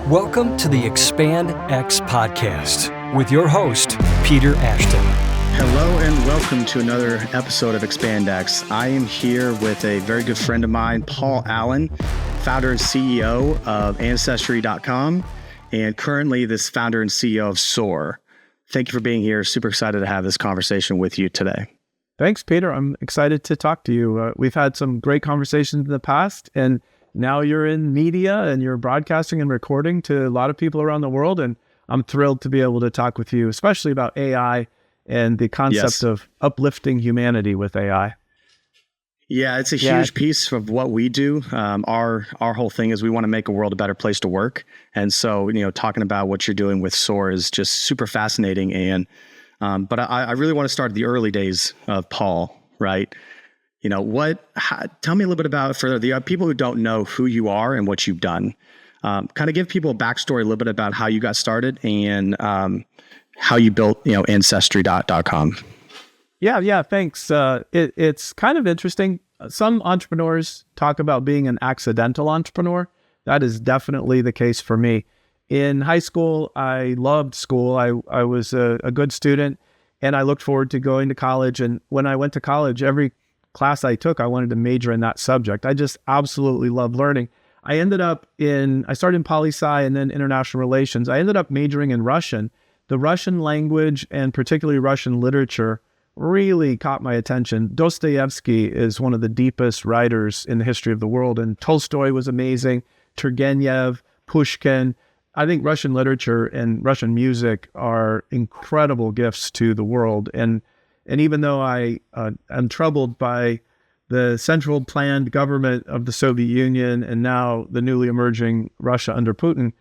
Welcome to the Expand X podcast with your host, Peter Ashton. Hello and welcome to another episode of Expand X. I am here with a very good friend of mine, Paul Allen, founder and CEO of Ancestry.com, and currently this founder and CEO of SOAR. Thank you for being here. Super excited to have this conversation with you today. Thanks, Peter. I'm excited to talk to you. We've had some great conversations in the past, and now you're in media and you're broadcasting and recording to a lot of people around the world. And I'm thrilled to be able to talk with you, especially about AI and the concept of uplifting humanity with AI. Yeah, it's a huge piece of what we do. Our whole thing is we want to make a world a better place to work. And so, talking about what you're doing with SOAR is just super fascinating. And but I really want to start at the early days of Paul, right? Tell me a little bit about, for the people who don't know who you are and what you've done, kind of give people a backstory a little bit about how you got started and how you built, Ancestry.com. Yeah, thanks. It's kind of interesting. Some entrepreneurs talk about being an accidental entrepreneur. That is definitely the case for me. In high school, I loved school. I was a good student, and I looked forward to going to college. And when I went to college, every class I took, I wanted to major in that subject. I just absolutely loved learning. I started in poli-sci and then international relations. I ended up majoring in Russian. The Russian language and particularly Russian literature really caught my attention. Dostoevsky is one of the deepest writers in the history of the world, and Tolstoy was amazing, Turgenev, Pushkin. I think Russian literature and Russian music are incredible gifts to the world. And even though I am troubled by the central planned government of the Soviet Union and now the newly emerging Russia under Putin,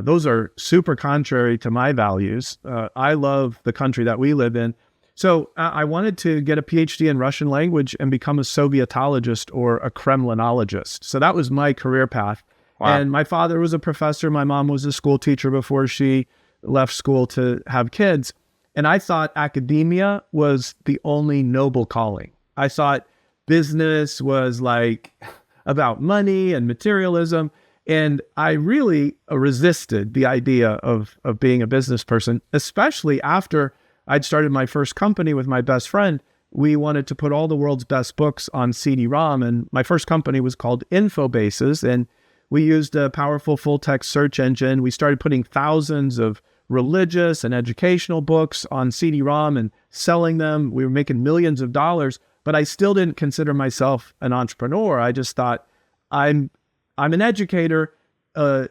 those are super contrary to my values. I love the country that we live in. So I wanted to get a PhD in Russian language and become a Sovietologist or a Kremlinologist. So that was my career path. Wow. And my father was a professor. My mom was a school teacher before she left school to have kids. And I thought academia was the only noble calling. I thought business was like about money and materialism. And I really resisted the idea of being a business person, especially after I'd started my first company with my best friend. We wanted to put all the world's best books on CD-ROM. And my first company was called Infobases. And we used a powerful full-text search engine. We started putting thousands of religious and educational books on CD-ROM and selling them. We were making millions of dollars, but I still didn't consider myself an entrepreneur. I just thought I'm an educator,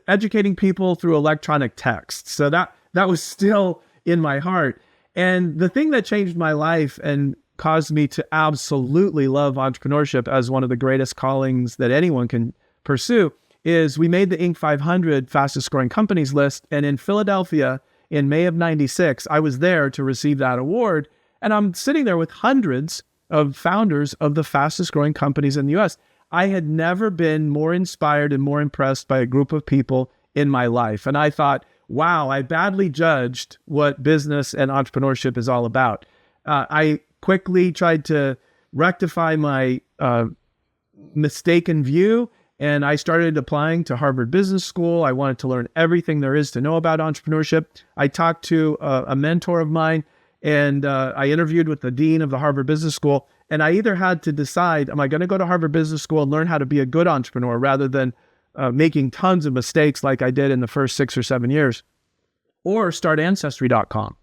educating people through electronic text. So that was still in my heart. And the thing that changed my life and caused me to absolutely love entrepreneurship as one of the greatest callings that anyone can pursue is we made the Inc. 500 fastest growing companies list. And in Philadelphia in May of 96, I was there to receive that award. And I'm sitting there with hundreds of founders of the fastest growing companies in the US. I had never been more inspired and more impressed by a group of people in my life. And I thought, wow, I badly judged what business and entrepreneurship is all about. I quickly tried to rectify my mistaken view, and I started applying to Harvard Business School. I wanted to learn everything there is to know about entrepreneurship. I talked to a mentor of mine, and I interviewed with the dean of the Harvard Business School. And I either had to decide, am I going to go to Harvard Business School and learn how to be a good entrepreneur rather than making tons of mistakes like I did in the first 6 or 7 years, or start Ancestry.com.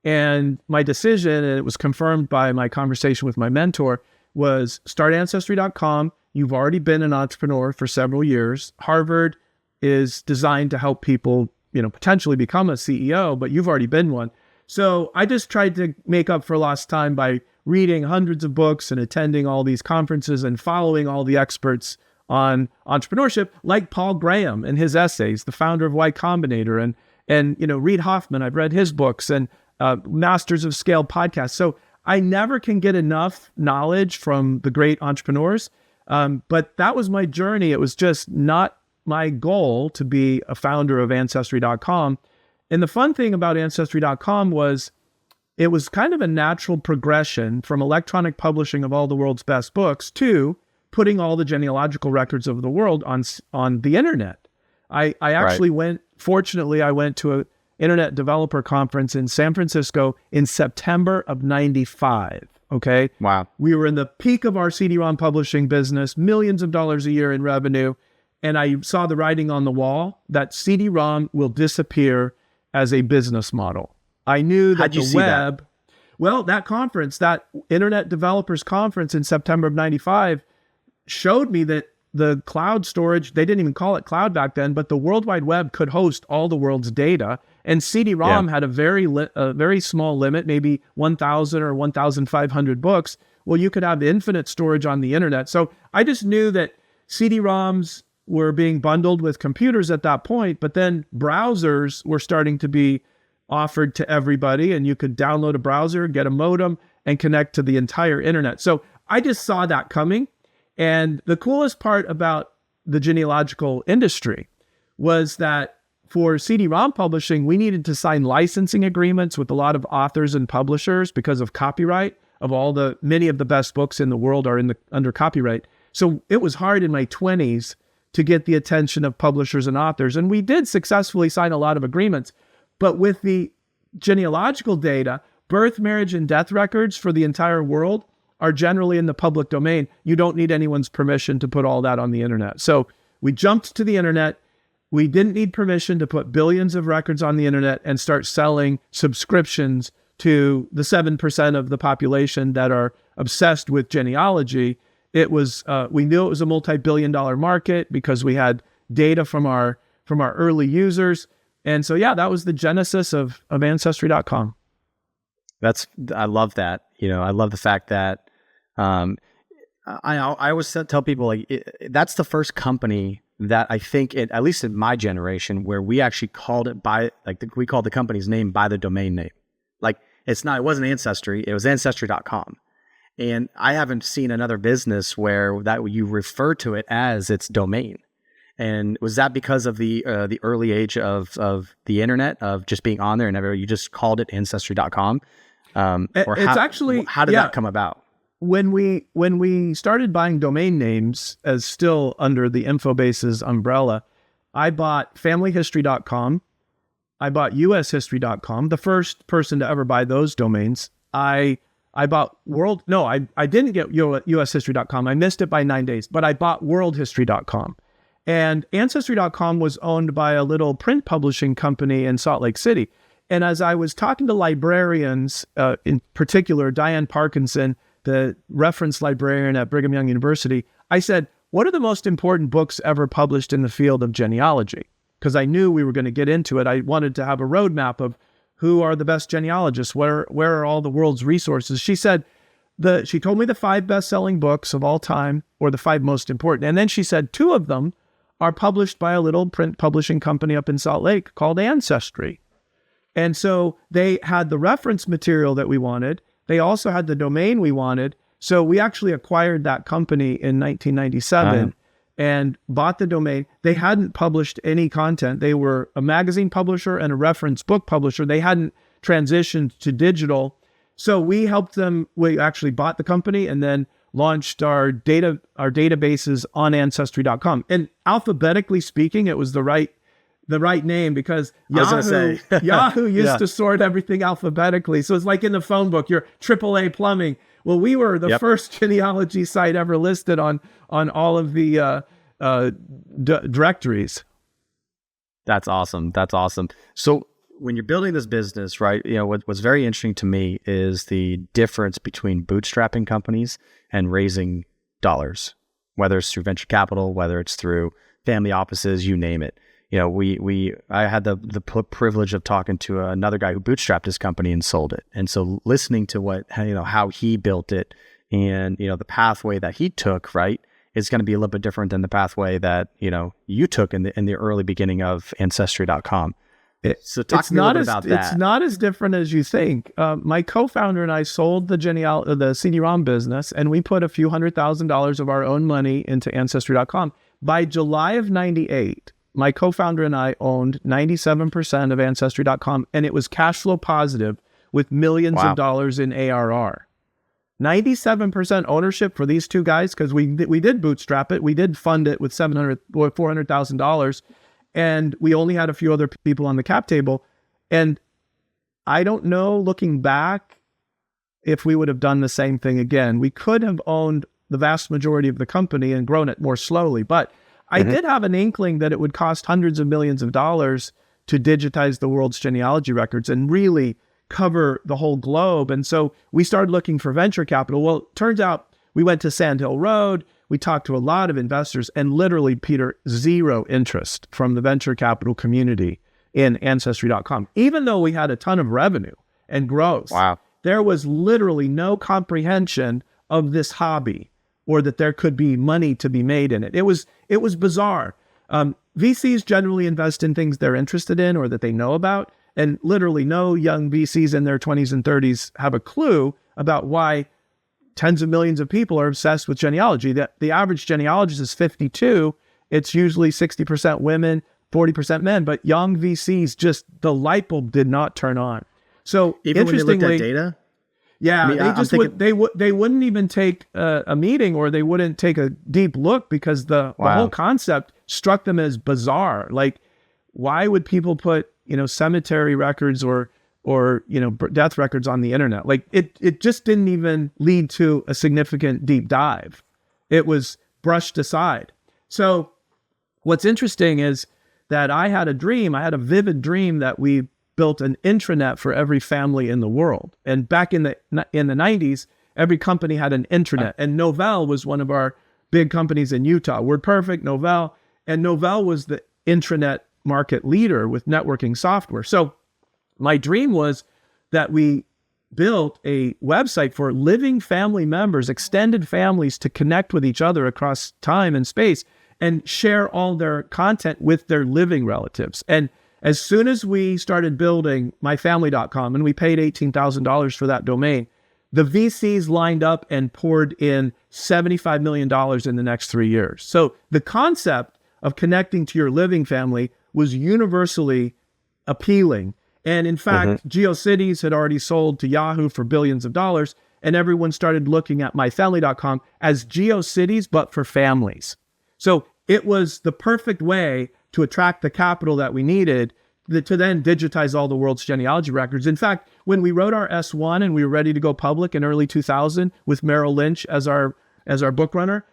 And my decision, and it was confirmed by my conversation with my mentor, was start Ancestry.com. You've already been an entrepreneur for several years. Harvard is designed to help people, potentially become a CEO, but you've already been one. So I just tried to make up for lost time by reading hundreds of books and attending all these conferences and following all the experts on entrepreneurship, like Paul Graham and his essays, the founder of Y Combinator, and Reid Hoffman. I've read his books and Masters of Scale podcasts. So I never can get enough knowledge from the great entrepreneurs. But that was my journey. It was just not my goal to be a founder of Ancestry.com. And the fun thing about Ancestry.com was it was kind of a natural progression from electronic publishing of all the world's best books to putting all the genealogical records of the world on the internet. I actually went fortunately, I went to an internet developer conference in San Francisco in September of 95. Okay. Wow. We were in the peak of our CD-ROM publishing business, millions of dollars a year in revenue. And I saw the writing on the wall that CD-ROM will disappear as a business model. I knew that the web, well, that conference, that Internet Developers Conference in September of 95 showed me that the cloud storage, they didn't even call it cloud back then, but the World Wide Web could host all the world's data. And CD-ROM had a very small limit, maybe 1,000 or 1,500 books. Well, you could have infinite storage on the internet. So I just knew that CD-ROMs were being bundled with computers at that point, but then browsers were starting to be offered to everybody, and you could download a browser, get a modem, and connect to the entire internet. So I just saw that coming. And the coolest part about the genealogical industry was that for CD-ROM publishing, we needed to sign licensing agreements with a lot of authors and publishers because of copyright. Many of the best books in the world are under copyright. So it was hard in my 20s to get the attention of publishers and authors. And we did successfully sign a lot of agreements. But with the genealogical data, birth, marriage, and death records for the entire world are generally in the public domain. You don't need anyone's permission to put all that on the internet. So we jumped to the internet. We didn't need permission to put billions of records on the internet and start selling subscriptions to the 7% of the population that are obsessed with genealogy. It was, we knew it was a multi-billion-dollar market because we had data from our early users. And so, that was the genesis of Ancestry.com. I love that. I love the fact that I always tell people that's the first company that I think at least in my generation where we actually called it we called the company's name by the domain name. It wasn't Ancestry, it was Ancestry.com. And I haven't seen another business where that you refer to it as its domain. And was that because of the early age of the internet, of just being on there and you just called it Ancestry.com? How did that come about? When we started buying domain names as still under the Infobase's umbrella, I bought familyhistory.com. I bought ushistory.com, the first person to ever buy those domains. I bought I didn't get ushistory.com. I missed it by 9 days, but I bought worldhistory.com. And Ancestry.com was owned by a little print publishing company in Salt Lake City. And as I was talking to librarians, in particular, Diane Parkinson, the reference librarian at Brigham Young University, I said, what are the most important books ever published in the field of genealogy? Because I knew we were going to get into it. I wanted to have a roadmap of who are the best genealogists, where are all the world's resources. She said, she told me the 5 best-selling books of all time, or the 5 most important. And then she said 2 of them are published by a little print publishing company up in Salt Lake called Ancestry. And so they had the reference material that we wanted. They also had the domain we wanted. So we actually acquired that company in 1997 and bought the domain. They hadn't published any content. They were a magazine publisher and a reference book publisher. They hadn't transitioned to digital. So we helped them. We actually bought the company and then launched our databases on Ancestry.com. And alphabetically speaking, it was the right name because Yahoo used to sort everything alphabetically. So it's like in the phone book, your AAA plumbing. Well, we were the first genealogy site ever listed on all of the directories. That's awesome. So when you're building this business, right, what's very interesting to me is the difference between bootstrapping companies and raising dollars, whether it's through venture capital, whether it's through family offices, you name it. I had the privilege of talking to another guy who bootstrapped his company and sold it. And so listening to how he built it and, the pathway that he took, right, is going to be a little bit different than the pathway that, you took in the early beginning of Ancestry.com. So talk to me a little bit about that. It's not as different as you think. My co-founder and I sold the CD-ROM business, and we put a few $100,000 of our own money into Ancestry.com. By July of 98, my co-founder and I owned 97% of Ancestry.com, and it was cash flow positive with millions of dollars in ARR. 97% ownership for these 2 guys, because we did bootstrap it. We did fund it with $400,000. And we only had a few other people on the cap table. And I don't know, looking back, if we would have done the same thing again. We could have owned the vast majority of the company and grown it more slowly. But I did have an inkling that it would cost hundreds of millions of dollars to digitize the world's genealogy records and really cover the whole globe. And so we started looking for venture capital. Well, it turns out we went to Sand Hill Road. We talked to a lot of investors, and literally, Peter, zero interest from the venture capital community in Ancestry.com. Even though we had a ton of revenue and growth, there was literally no comprehension of this hobby or that there could be money to be made in it. It was bizarre. VCs generally invest in things they're interested in or that they know about, and literally no young VCs in their 20s and 30s have a clue about why tens of millions of people are obsessed with genealogy. The average genealogist is 52. It's usually 60% women, 40% men, but young VCs, just the light bulb did not turn on. So even when they interestingly, looked at data? yeah, they wouldn't even take a meeting, or they wouldn't take a deep look, because the whole concept struck them as bizarre. Like, why would people put, cemetery records or death records on the internet? Like, it just didn't even lead to a significant deep dive. It was brushed aside. So what's interesting is that I had a vivid dream that we built an intranet for every family in the world. And back in the 90s, every company had an intranet. And Novell was one of our big companies in Utah. WordPerfect, Novell. And Novell was the intranet market leader with networking software. So my dream was that we built a website for living family members, extended families, to connect with each other across time and space and share all their content with their living relatives. And as soon as we started building myfamily.com, and we paid $18,000 for that domain, the VCs lined up and poured in $75 million in the next 3 years. So the concept of connecting to your living family was universally appealing. And in fact, GeoCities had already sold to Yahoo for billions of dollars, and everyone started looking at myfamily.com as GeoCities, but for families. So it was the perfect way to attract the capital that we needed to then digitize all the world's genealogy records. In fact, when we wrote our S1 and we were ready to go public in early 2000 with Merrill Lynch as our book runner,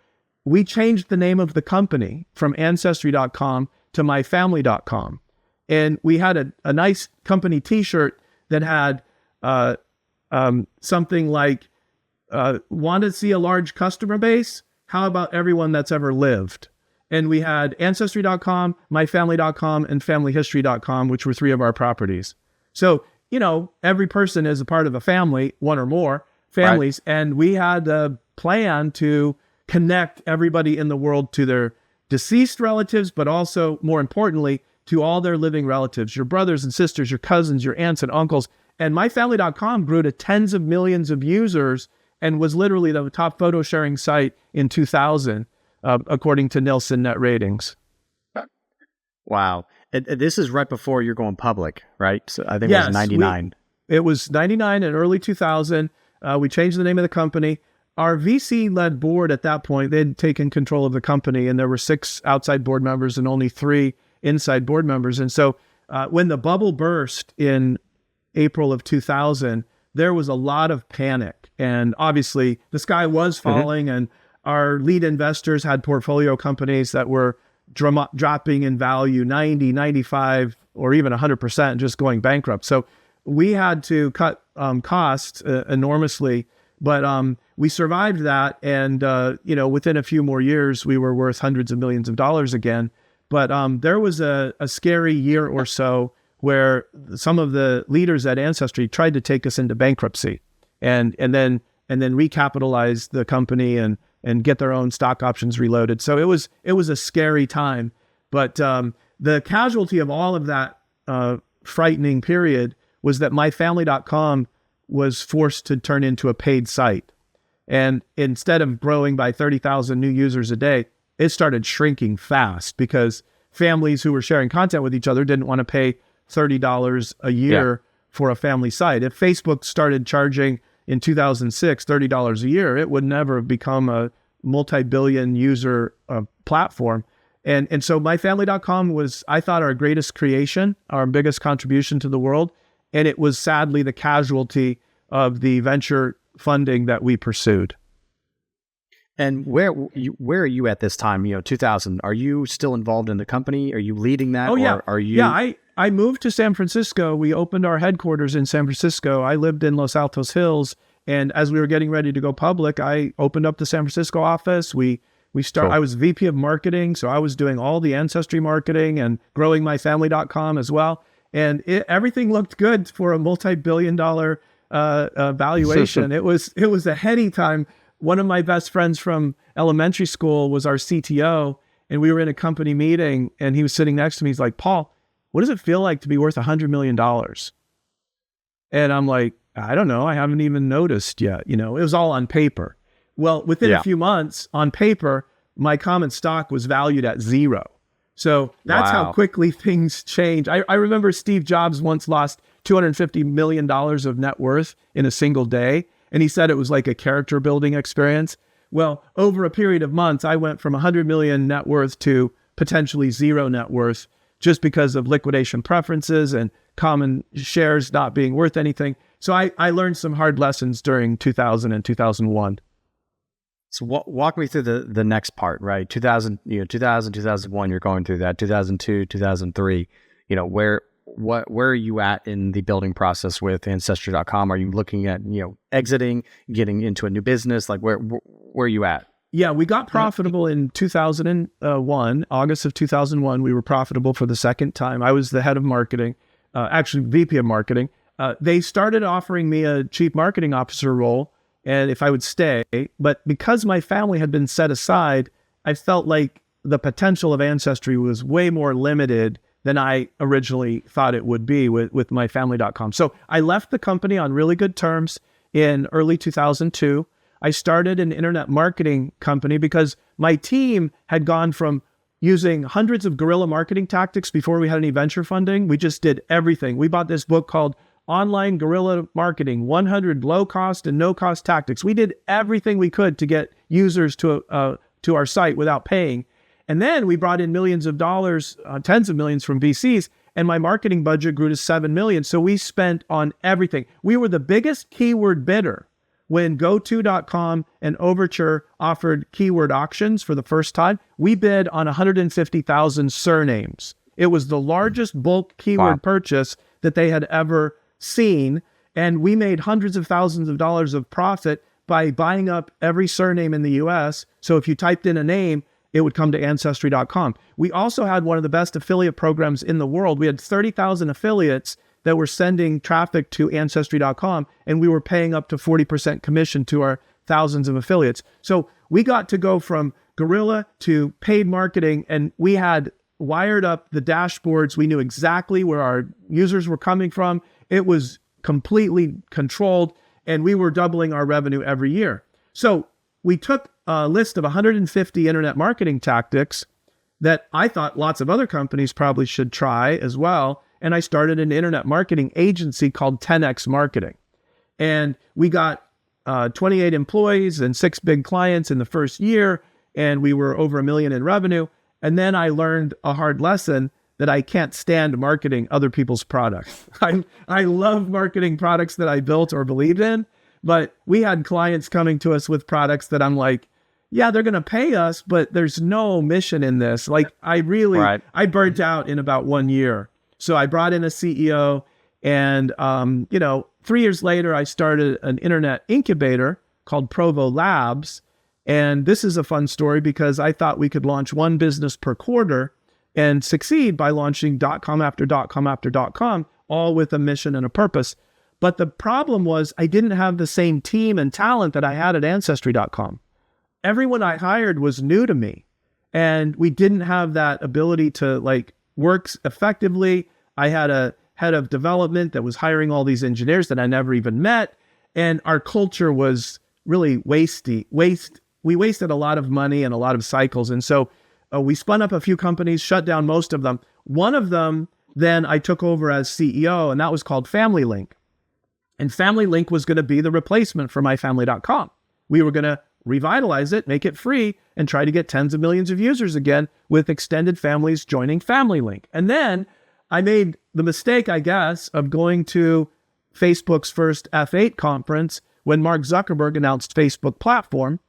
we changed the name of the company from Ancestry.com to myfamily.com. And we had a nice company t-shirt that had something like, want to see a large customer base? How about everyone that's ever lived? And we had Ancestry.com, myfamily.com, and familyhistory.com, which were 3 of our properties. So, every person is a part of a family, one or more families. Right. And we had a plan to connect everybody in the world to their deceased relatives, but also, more importantly, to all their living relatives, your brothers and sisters, your cousins, your aunts and uncles. And myfamily.com grew to tens of millions of users and was literally the top photo sharing site in 2000. According to Nielsen Net Ratings. Wow. This is right before you're going public, right? So I think it was 99. It was 99 and early 2000. We changed the name of the company. Our VC-led board at that point, they'd taken control of the company, and there were 6 outside board members and only 3 inside board members. And so when the bubble burst in April of 2000, there was a lot of panic. And obviously, the sky was falling, and our lead investors had portfolio companies that were dropping in value 90, 95, or even 100%, just going bankrupt. So we had to cut costs enormously, but we survived that. And, within a few more years, we were worth hundreds of millions of dollars again. But there was a scary year or so where some of the leaders at Ancestry tried to take us into bankruptcy and then recapitalize the company and get their own stock options reloaded. So it was a scary time. But the casualty of all of that frightening period was that myfamily.com was forced to turn into a paid site. And instead of growing by 30,000 new users a day, it started shrinking fast because families who were sharing content with each other didn't want to pay $30 a year for a family site. If Facebook started charging in 2006, $30 a year, it would never have become a multi-billion user platform. And so myfamily.com was, I thought, our greatest creation, our biggest contribution to the world. And it was sadly the casualty of the venture funding that we pursued. And where are you at this time? 2000. Are you still involved in the company? Are you leading that? Oh, yeah. Or are you? Yeah, I moved to San Francisco. We opened our headquarters in San Francisco. I lived in Los Altos Hills. And as we were getting ready to go public, I opened up the San Francisco office. Cool. I was VP of marketing. So I was doing all the ancestry marketing and growing myfamily.com as well. And everything looked good for a multi-billion-dollar valuation. It was a heady time. One of my best friends from elementary school was our CTO, and we were in a company meeting, and he was sitting next to me. He's like, "Paul, what does it feel like to be worth $100 million?" And I'm like, "I don't know. I haven't even noticed yet." It was all on paper. Well, within a few months, on paper, my common stock was valued at 0. So that's how quickly things change. I remember Steve Jobs once lost $250 million of net worth in a single day. And he said it was like a character building experience. Well, over a period of months, I went from 100 million net worth to potentially 0 net worth just because of liquidation preferences and common shares not being worth anything. So I learned some hard lessons during 2000 and 2001. So walk me through the next part, right? 2000, 2001, you're going through that. 2002, 2003, where are you at in the building process with Ancestry.com? Are you looking at, exiting, getting into a new business? Like where are you at? Yeah, we got profitable in 2001, August of 2001. We were profitable for the second time. I was the head of marketing, actually VP of marketing. They started offering me a chief marketing officer role, and if I would stay, but because my family had been set aside, I felt like the potential of Ancestry was way more limited than I originally thought it would be with myfamily.com. So I left the company on really good terms in early 2002. I started an internet marketing company because my team had gone from using hundreds of guerrilla marketing tactics before we had any venture funding. We just did everything. We bought this book called Online Guerrilla Marketing, 100 low-cost and no-cost tactics. We did everything we could to get users to our site without paying. And then we brought in millions of dollars, tens of millions from VCs, and my marketing budget grew to $7 million. So we spent on everything. We were the biggest keyword bidder when GoTo.com and Overture offered keyword auctions for the first time. We bid on 150,000 surnames. It was the largest bulk keyword purchase that they had ever seen. And we made hundreds of thousands of dollars of profit by buying up every surname in the US. So if you typed in a name, it would come to Ancestry.com. We also had one of the best affiliate programs in the world. We had 30,000 affiliates that were sending traffic to Ancestry.com, and we were paying up to 40% commission to our thousands of affiliates. So we got to go from guerrilla to paid marketing, and we had wired up the dashboards. We knew exactly where our users were coming from. It was completely controlled, and we were doubling our revenue every year. So we took a list of 150 internet marketing tactics that I thought lots of other companies probably should try as well. And I started an internet marketing agency called 10X Marketing. And we got 28 employees and 6 big clients in the first year. And we were over $1 million in revenue. And then I learned a hard lesson that I can't stand marketing other people's products. I love marketing products that I built or believed in. But we had clients coming to us with products that I'm like, yeah, they're going to pay us, but there's no mission in this. Like I burnt out in about 1 year. So I brought in a CEO and, 3 years later, I started an internet incubator called Provo Labs. And this is a fun story because I thought we could launch one business per quarter and succeed by launching .com after .com after .com, all with a mission and a purpose. But the problem was I didn't have the same team and talent that I had at Ancestry.com. Everyone I hired was new to me, and we didn't have that ability to work effectively. I had a head of development that was hiring all these engineers that I never even met, and our culture was really We wasted a lot of money and a lot of cycles, and so we spun up a few companies, shut down most of them. One of them, then I took over as CEO, and that was called Family Link. And Family Link was going to be the replacement for myfamily.com. We were going to revitalize it, make it free, and try to get tens of millions of users again with extended families joining Family Link. And then I made the mistake, I guess, of going to Facebook's first F8 conference when Mark Zuckerberg announced Facebook platform.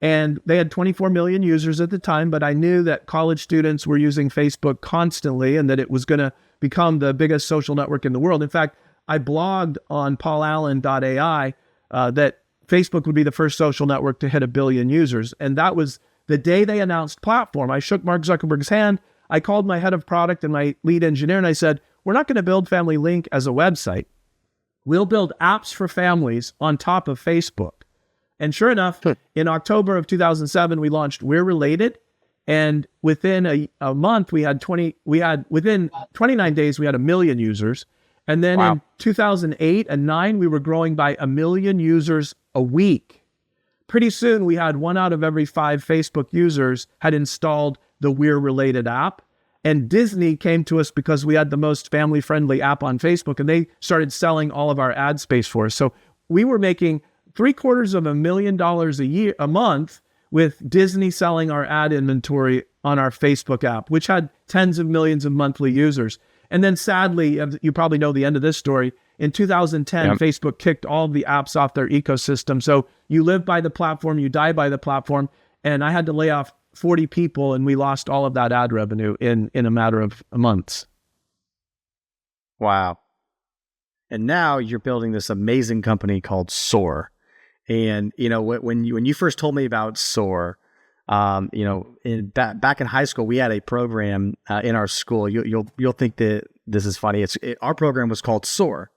And they had 24 million users at the time, but I knew that college students were using Facebook constantly and that it was going to become the biggest social network in the world. In fact, I blogged on paulallen.ai that Facebook would be the first social network to hit 1 billion users. And that was the day they announced platform. I shook Mark Zuckerberg's hand. I called my head of product and my lead engineer, and I said, we're not going to build Family Link as a website. We'll build apps for families on top of Facebook. And sure enough, in October of 2007, we launched We're Related. And within a month, within 29 days, we had 1 million users. And then in 2008 and 9, we were growing by 1 million users a week. Pretty soon, we had 1 out of every 5 Facebook users had installed the We're Related app. And Disney came to us because we had the most family-friendly app on Facebook, and they started selling all of our ad space for us. So we were making $750,000 a month with Disney selling our ad inventory on our Facebook app, which had tens of millions of monthly users. And then sadly, you probably know the end of this story, in 2010, Facebook kicked all of the apps off their ecosystem. So you live by the platform, you die by the platform. And I had to lay off 40 people, and we lost all of that ad revenue in a matter of months. Wow. And now you're building this amazing company called SOAR. And, when you first told me about SOAR, back in high school, we had a program in our school. You'll think that this is funny. Our program was called SOAR,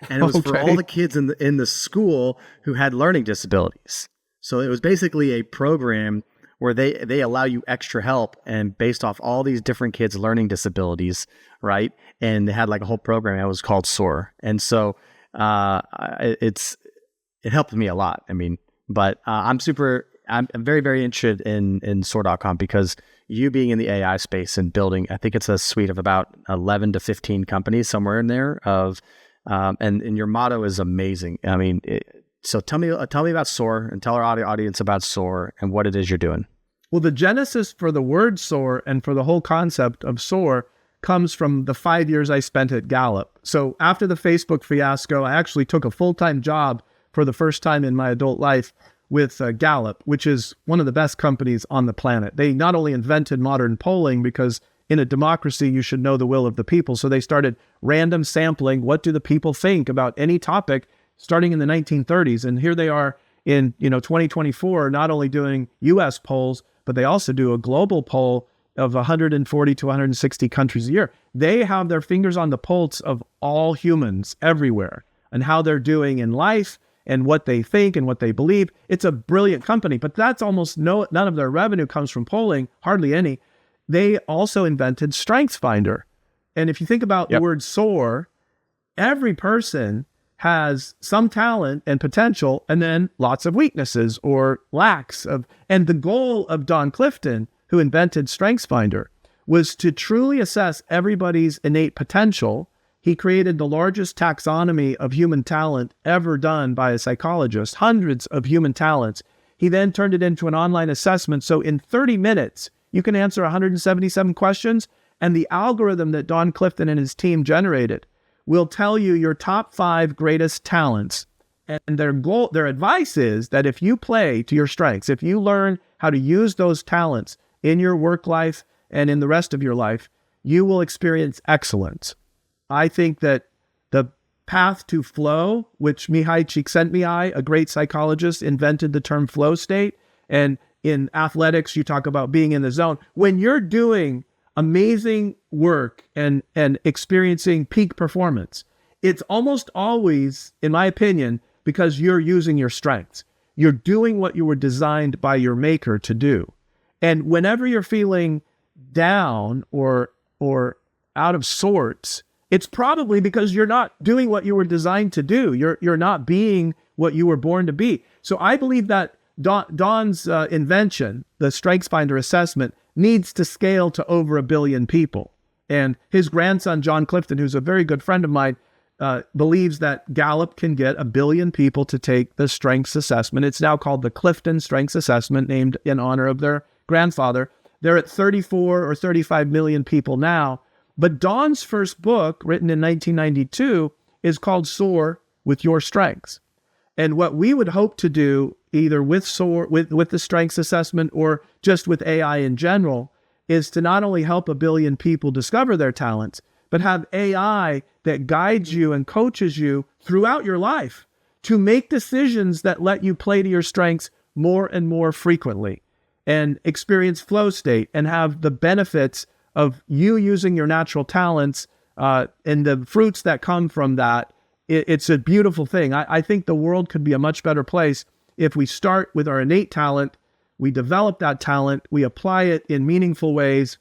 and it was for all the kids in the school who had learning disabilities. So it was basically a program where they allow you extra help, and based off all these different kids' learning disabilities, right? And they had like a whole program. It was called SOAR, and so it helped me a lot. I mean, but I'm very, very interested in SOAR.com because you being in the AI space and building, I think it's a suite of about 11 to 15 companies somewhere in there and your motto is amazing. I mean, so tell me about SOAR and tell our audience about SOAR and what it is you're doing. Well, the genesis for the word SOAR and for the whole concept of SOAR comes from the 5 years I spent at Gallup. So after the Facebook fiasco, I actually took a full-time job for the first time in my adult life with Gallup, which is one of the best companies on the planet. They not only invented modern polling, because in a democracy, you should know the will of the people. So they started random sampling. What do the people think about any topic starting in the 1930s? And here they are in 2024, not only doing US polls, but they also do a global poll of 140 to 160 countries a year. They have their fingers on the pulse of all humans everywhere and how they're doing in life and what they think and what they believe. It's a brilliant company, but that's almost none of their revenue comes from polling, hardly any. They also invented StrengthsFinder. And if you think about the word SOAR, every person has some talent and potential and then lots of weaknesses or lacks of. And the goal of Don Clifton, who invented StrengthsFinder, was to truly assess everybody's innate potential. He created the largest taxonomy of human talent ever done by a psychologist, hundreds of human talents. He then turned it into an online assessment. So in 30 minutes, you can answer 177 questions, and the algorithm that Don Clifton and his team generated will tell you your top 5 greatest talents. And their advice is that if you play to your strengths, if you learn how to use those talents in your work life and in the rest of your life, you will experience excellence. I think that the path to flow, which Mihai Csikszentmihalyi, a great psychologist, invented the term flow state. And in athletics, you talk about being in the zone. When you're doing amazing work and experiencing peak performance, it's almost always, in my opinion, because you're using your strengths. You're doing what you were designed by your maker to do. And whenever you're feeling down or out of sorts, it's probably because you're not doing what you were designed to do. You're not being what you were born to be. So I believe that Don's invention, the StrengthsFinder assessment, needs to scale to over 1 billion people. And his grandson, John Clifton, who's a very good friend of mine, believes that Gallup can get 1 billion people to take the strengths assessment. It's now called the Clifton Strengths Assessment, named in honor of their grandfather. They're at 34 or 35 million people now. But Don's first book, written in 1992, is called SOAR with Your Strengths. And what we would hope to do, either with SOAR, with the strengths assessment, or just with AI in general, is to not only help 1 billion people discover their talents, but have AI that guides you and coaches you throughout your life to make decisions that let you play to your strengths more and more frequently, and experience flow state and have the benefits of you using your natural talents and the fruits that come from that. It's a beautiful thing. I think the world could be a much better place if we start with our innate talent, we develop that talent, we apply it in meaningful ways,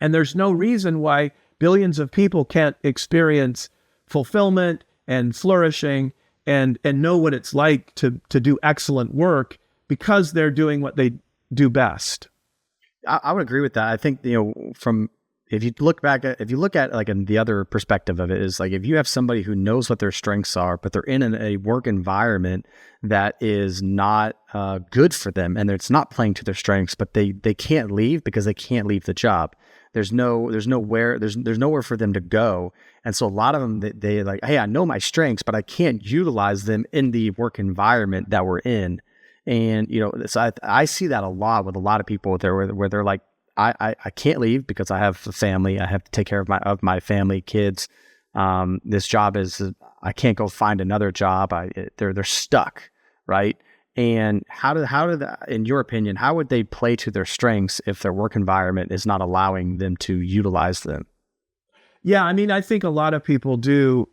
and there's no reason why billions of people can't experience fulfillment and flourishing and know what it's like to do excellent work because they're doing what they do best. I would agree with that. I think, if you look at like in the other perspective of it is like, if you have somebody who knows what their strengths are, but they're in a work environment that is not good for them, and it's not playing to their strengths, but they can't leave because they can't leave the job. There's nowhere for them to go. And so a lot of them, they like, hey, I know my strengths, but I can't utilize them in the work environment that we're in. And, so I see that a lot with a lot of people there where they're like, I can't leave because I have a family. I have to take care of my family, kids. This job I can't go find another job. They're stuck, right? And how in your opinion, how would they play to their strengths if their work environment is not allowing them to utilize them? Yeah, I mean, I think a lot of people do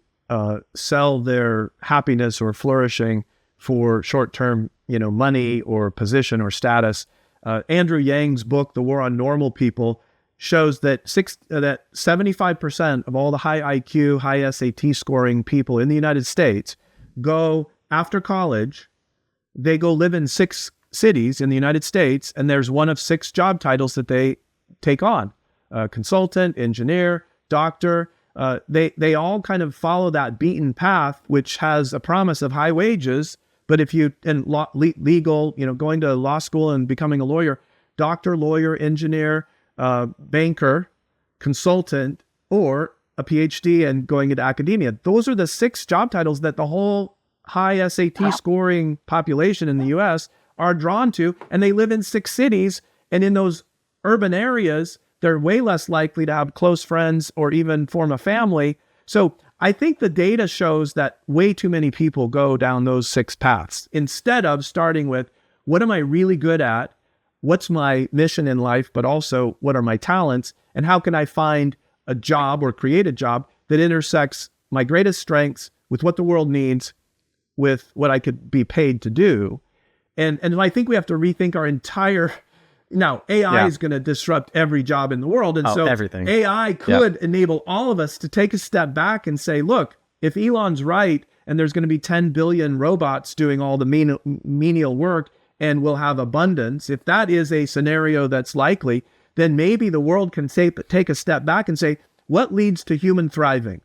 sell their happiness or flourishing for short-term, money or position or status. Andrew Yang's book, The War on Normal People, shows that 75% of all the high IQ, high SAT scoring people in the United States go after college. They go live in 6 cities in the United States, and there's one of 6 job titles that they take on: consultant, engineer, doctor. They all kind of follow that beaten path, which has a promise of high wages. But if you, legal, going to law school and becoming a lawyer, doctor, lawyer, engineer, banker, consultant, or a PhD and going into academia, those are the 6 job titles that the whole high SAT scoring population in the US are drawn to. And they live in 6 cities. And in those urban areas, they're way less likely to have close friends or even form a family. So I think the data shows that way too many people go down those 6 paths instead of starting with, what am I really good at? What's my mission in life? But also, what are my talents? And how can I find a job or create a job that intersects my greatest strengths with what the world needs, with what I could be paid to do? And I think we have to rethink our entire... Now, AI is going to disrupt every job in the world. And so everything. AI could enable all of us to take a step back and say, look, if Elon's right and there's going to be 10 billion robots doing all the menial work and we'll have abundance, if that is a scenario that's likely, then maybe the world can take a step back and say, what leads to human thriving?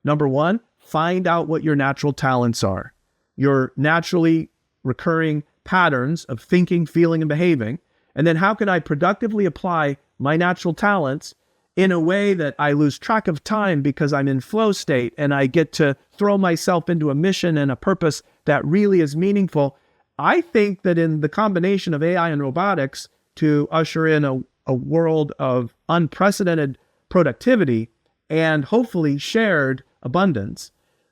Number 1, find out what your natural talents are, your naturally recurring patterns of thinking, feeling, and behaving. And then how can I productively apply my natural talents in a way that I lose track of time because I'm in flow state and I get to throw myself into a mission and a purpose that really is meaningful? I think that in the combination of AI and robotics to usher in a world of unprecedented productivity and hopefully shared abundance,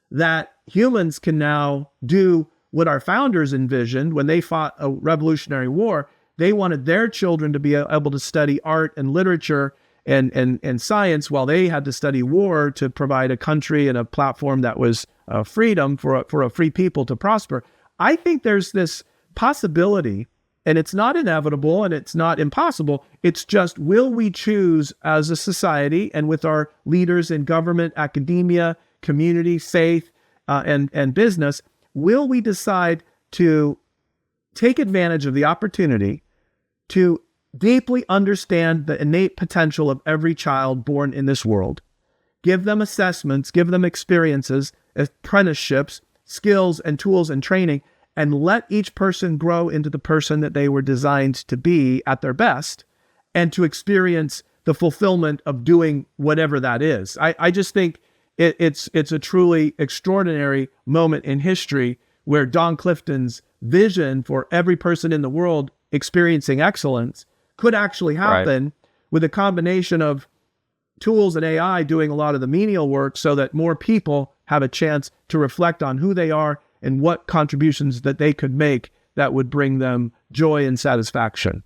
that humans can now do what our founders envisioned when they fought a revolutionary war. They wanted their children to be able to study art and literature and science while they had to study war to provide a country and a platform that was freedom for a free people to prosper. I think there's this possibility, and it's not inevitable and it's not impossible. It's just, will we choose as a society and with our leaders in government, academia, community, faith, and business, will we decide to take advantage of the opportunity to deeply understand the innate potential of every child born in this world, give them assessments, give them experiences, apprenticeships, skills and tools and training, and let each person grow into the person that they were designed to be at their best, and to experience the fulfillment of doing whatever that is. I just think it's a truly extraordinary moment in history where Don Clifton's vision for every person in the world experiencing excellence could actually happen with a combination of tools and AI doing a lot of the menial work so that more people have a chance to reflect on who they are and what contributions that they could make that would bring them joy and satisfaction.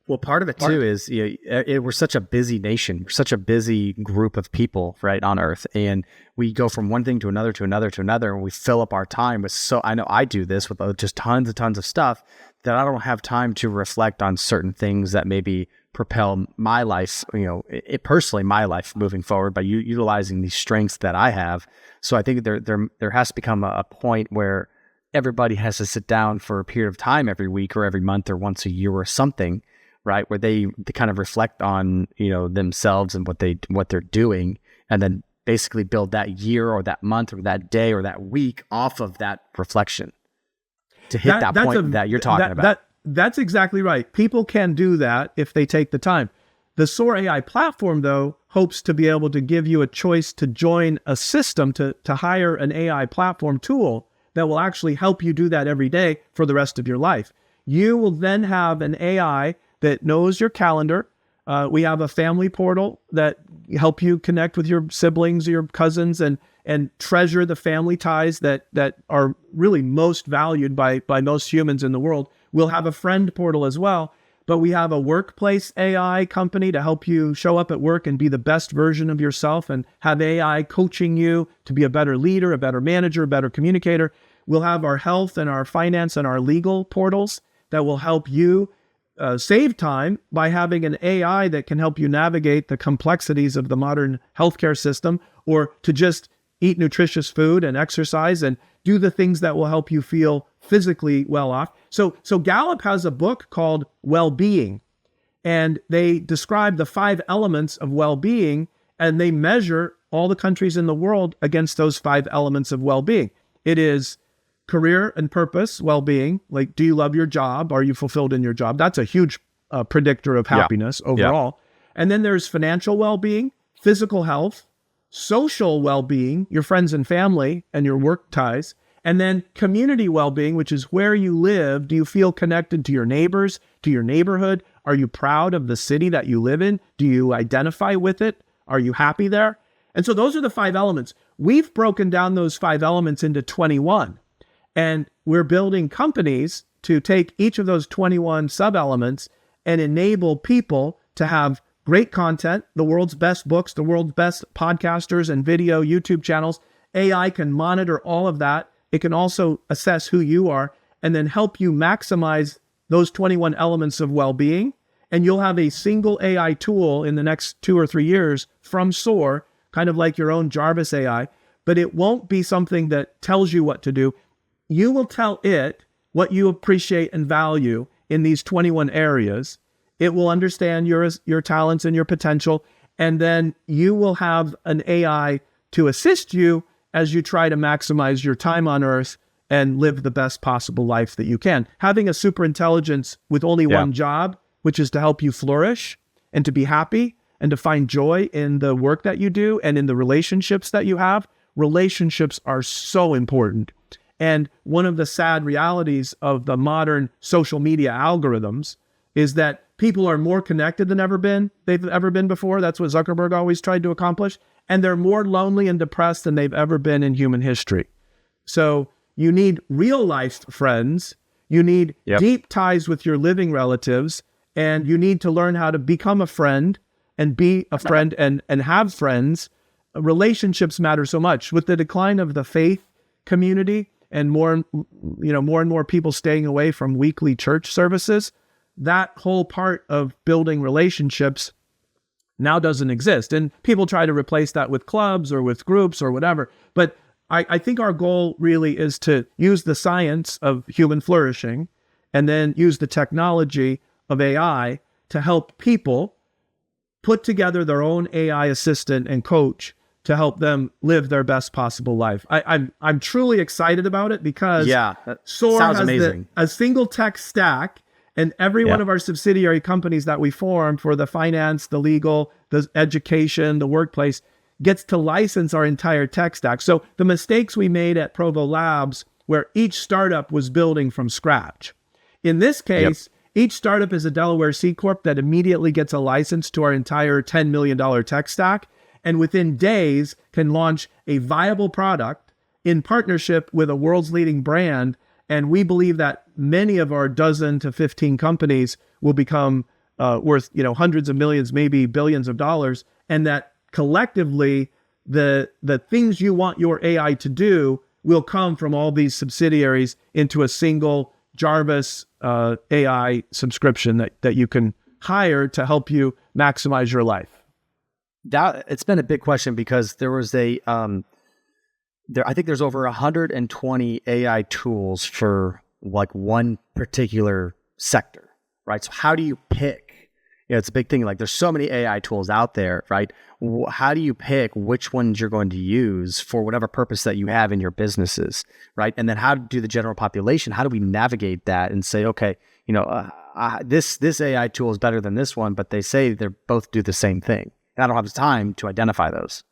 Well, part of it too is we're such a busy nation, we're such a busy group of people, right, on Earth, and we go from one thing to another to another to another, and we fill up our time with. So I know I do this with just tons of stuff that I don't have time to reflect on certain things that maybe propel my life, personally my life moving forward by utilizing these strengths that I have. So I think there has to become a point where everybody has to sit down for a period of time every week or every month or once a year or something, right, where they kind of reflect on themselves and what they're doing, and then basically build that year or that month or that day or that week off of that reflection to hit that point that you're talking about. That's exactly right. People can do that if they take the time. The SOAR AI platform, though, hopes to be able to give you a choice to join a system, to hire an AI platform tool that will actually help you do that every day for the rest of your life. You will then have an AI that knows your calendar. We have a family portal that help you connect with your siblings or your cousins and treasure the family ties that are really most valued by most humans in the world. We'll have a friend portal as well, but we have a workplace AI company to help you show up at work and be the best version of yourself and have AI coaching you to be a better leader, a better manager, a better communicator. We'll have our health and our finance and our legal portals that will help you save time by having an AI that can help you navigate the complexities of the modern healthcare system, or to just eat nutritious food and exercise and do the things that will help you feel physically well off. So Gallup has a book called Wellbeing, and they describe the 5 elements of well-being, and they measure all the countries in the world against those 5 elements of well-being. It is career and purpose, well-being, like, do you love your job? Are you fulfilled in your job? That's a huge predictor of happiness overall. And then there's financial well-being, physical health, social well-being, your friends and family and your work ties, and then community well-being, which is where you live. Do you feel connected to your neighbors, to your neighborhood? Are you proud of the city that you live in? Do you identify with it? Are you happy there? And so those are the 5 elements. We've broken down those 5 elements into 21. And we're building companies to take each of those 21 sub-elements and enable people to have great content, the world's best books, the world's best podcasters and video YouTube channels. AI can monitor all of that. It can also assess who you are and then help you maximize those 21 elements of well-being. And you'll have a single AI tool in the next 2 or 3 years from SOAR, kind of like your own Jarvis AI, but it won't be something that tells you what to do. You will tell it what you appreciate and value in these 21 areas. It will understand your talents and your potential, and then you will have an AI to assist you as you try to maximize your time on Earth and live the best possible life that you can. Having a super intelligence with only one job, which is to help you flourish and to be happy and to find joy in the work that you do and in the relationships that you have. Relationships are so important. And one of the sad realities of the modern social media algorithms is that people are more connected than they've ever been before. That's what Zuckerberg always tried to accomplish. And they're more lonely and depressed than they've ever been in human history. So you need real life friends. You need deep ties with your living relatives. And you need to learn how to become a friend and be a friend and have friends. Relationships matter so much. With the decline of the faith community and more and more people staying away from weekly church services, that whole part of building relationships now doesn't exist. And people try to replace that with clubs or with groups or whatever. But I think our goal really is to use the science of human flourishing and then use the technology of AI to help people put together their own AI assistant and coach to help them live their best possible life. I'm truly excited about it because SOAR has a single tech stack, and every one of our subsidiary companies that we form for the finance, the legal, the education, the workplace gets to license our entire tech stack. So the mistakes we made at Provo Labs, where each startup was building from scratch. In this case, each startup is a Delaware C Corp that immediately gets a license to our entire $10 million tech stack, and within days can launch a viable product in partnership with a world's leading brand. And we believe that many of our dozen to 15 companies will become worth, hundreds of millions, maybe billions of dollars. And that collectively, the things you want your AI to do will come from all these subsidiaries into a single Jarvis AI subscription that you can hire to help you maximize your life. It's been a big question because there was I think there's over 120 AI tools for like one particular sector, right? So how do you pick? It's a big thing. Like there's so many AI tools out there, right? How do you pick which ones you're going to use for whatever purpose that you have in your businesses, right? And then how do the general population, how do we navigate that and say, okay, this AI tool is better than this one, but they say they both do the same thing. And I don't have the time to identify those.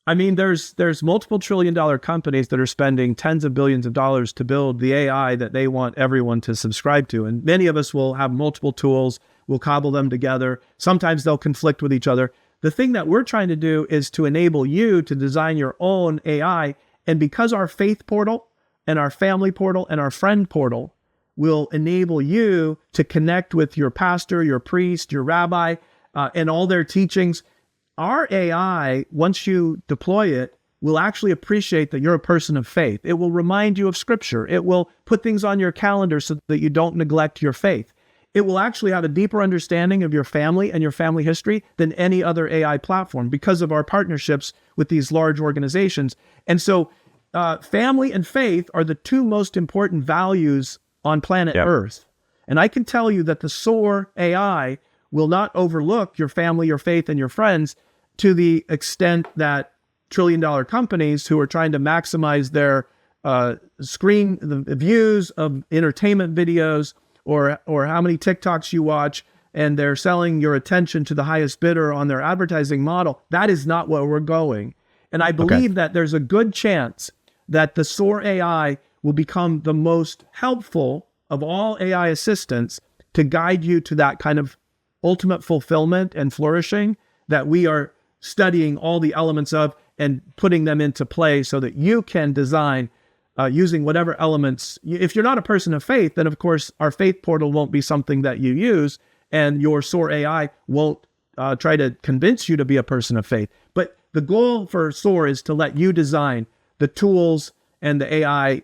I mean, there's multiple trillion-dollar companies that are spending tens of billions of dollars to build the AI that they want everyone to subscribe to. And many of us will have multiple tools. We'll cobble them together. Sometimes they'll conflict with each other. The thing that we're trying to do is to enable you to design your own AI. And because our faith portal and our family portal and our friend portal will enable you to connect with your pastor, your priest, your rabbi, and all their teachings, our AI, once you deploy it, will actually appreciate that you're a person of faith. It will remind you of scripture. It will put things on your calendar so that you don't neglect your faith. It will actually have a deeper understanding of your family and your family history than any other AI platform because of our partnerships with these large organizations. And so family and faith are the two most important values on planet Earth. And I can tell you that the SOAR AI will not overlook your family, your faith, and your friends to the extent that trillion-dollar companies who are trying to maximize their the views of entertainment videos or how many TikToks you watch, and they're selling your attention to the highest bidder on their advertising model. That is not where we're going. And I believe that there's a good chance that the SOAR AI will become the most helpful of all AI assistants to guide you to that kind of ultimate fulfillment and flourishing that we are studying all the elements of and putting them into play so that you can design using whatever elements. If you're not a person of faith, then of course our faith portal won't be something that you use, and your SOAR AI won't try to convince you to be a person of faith. But the goal for SOAR is to let you design the tools and the AI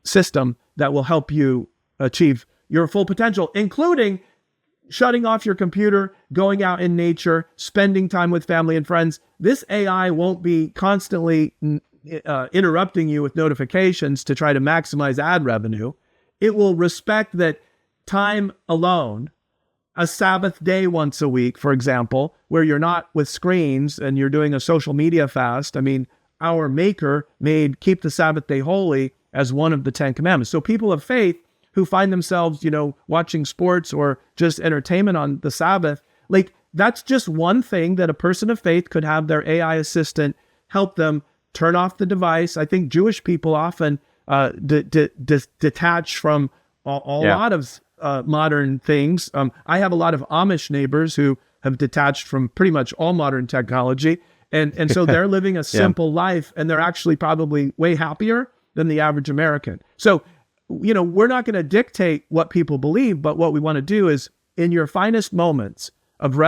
system that will help you achieve your full potential, including shutting off your computer, going out in nature, spending time with family and friends. This AI won't be constantly interrupting you with notifications to try to maximize ad revenue. It will respect that time alone, a Sabbath day once a week, for example, where you're not with screens and you're doing a social media fast. I mean, our maker made keep the Sabbath day holy as one of the 10 commandments. So people of faith who find themselves, watching sports or just entertainment on the Sabbath, like that's just one thing that a person of faith could have their AI assistant help them turn off the device. I think Jewish people often detach from a lot of modern things. I have a lot of Amish neighbors who have detached from pretty much all modern technology. And so they're living a simple life, and they're actually probably way happier than the average American. So, we're not going to dictate what people believe, but what we want to do is in your finest moments of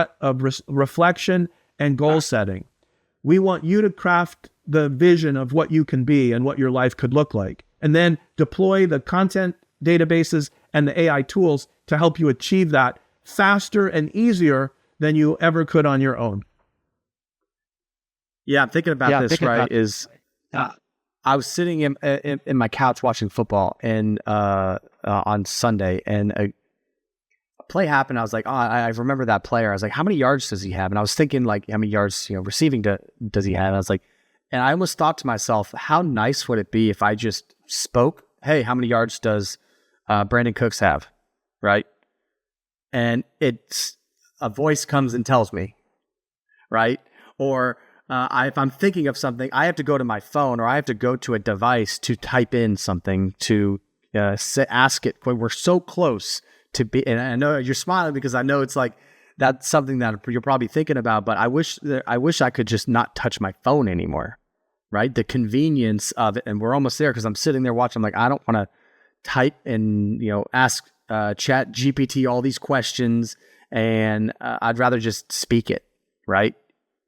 reflection and goal setting, we want you to craft the vision of what you can be and what your life could look like, and then deploy the content databases and the AI tools to help you achieve that faster and easier than you ever could on your own. Yeah, I'm thinking about this, right? I was sitting in my couch watching football and on Sunday, and a play happened. I was like, I remember that player. I was like, how many yards does he have? And I was thinking, like, how many yards receiving does he have? And I was like, And I almost thought to myself, how nice would it be if I just spoke, hey, how many yards does Brandon Cooks have, right? And it's a voice comes and tells me, right? Or if I'm thinking of something, I have to go to my phone or I have to go to a device to type in something to ask it. We're so close to be, and I know you're smiling because I know it's like, that's something that you're probably thinking about, but I wish I could just not touch my phone anymore, right? The convenience of it, and we're almost there because I'm sitting there watching. I'm like, I don't want to type and ask Chat GPT all these questions, and I'd rather just speak it, right?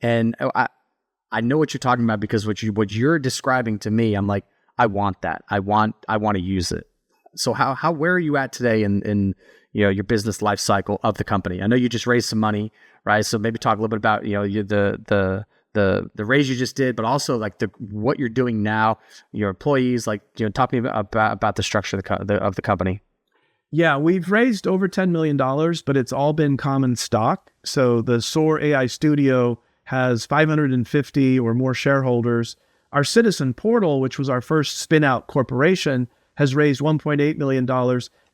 And I know what you're talking about because what you're describing to me, I'm like, I want that. I want to use it. So where are you at today in your business life cycle of the company? I know you just raised some money, right? So maybe talk a little bit about the raise you just did, but also like what you're doing now, your employees, like talk to me about the structure of the company. Yeah, we've raised over $10 million, but it's all been common stock. So the SOAR AI studio has 550 or more shareholders. Our Citizen Portal, which was our first spin-out corporation, has raised $1.8 million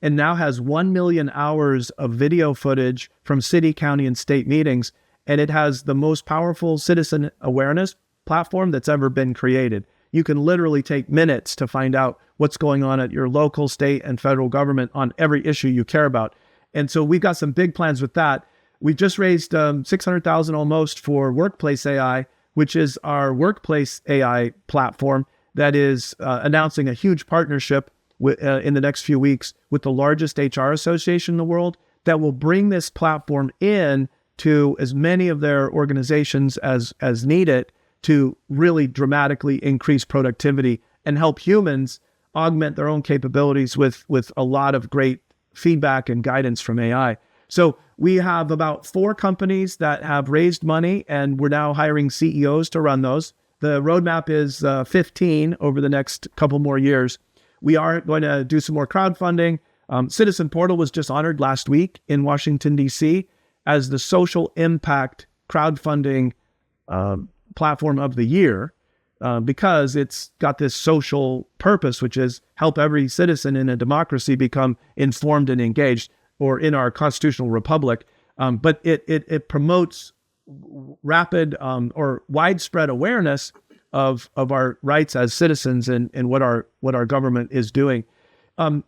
and now has 1 million hours of video footage from city, county, and state meetings. And it has the most powerful citizen awareness platform that's ever been created. You can literally take minutes to find out what's going on at your local, state, and federal government on every issue you care about. And so we've got some big plans with that. We just raised $600,000 almost for Workplace AI, which is our workplace AI platform that is announcing a huge partnership in the next few weeks with the largest HR association in the world that will bring this platform in to as many of their organizations as need it to really dramatically increase productivity and help humans augment their own capabilities with a lot of great feedback and guidance from AI. So we have about 4 companies that have raised money, and we're now hiring CEOs to run those. The roadmap is 15 over the next couple more years. We are going to do some more crowdfunding. Citizen Portal was just honored last week in Washington, D.C. as the social impact crowdfunding platform of the year because it's got this social purpose, which is help every citizen in a democracy become informed and engaged, or in our constitutional republic. But it promotes rapid or widespread awareness of our rights as citizens and what our government is doing.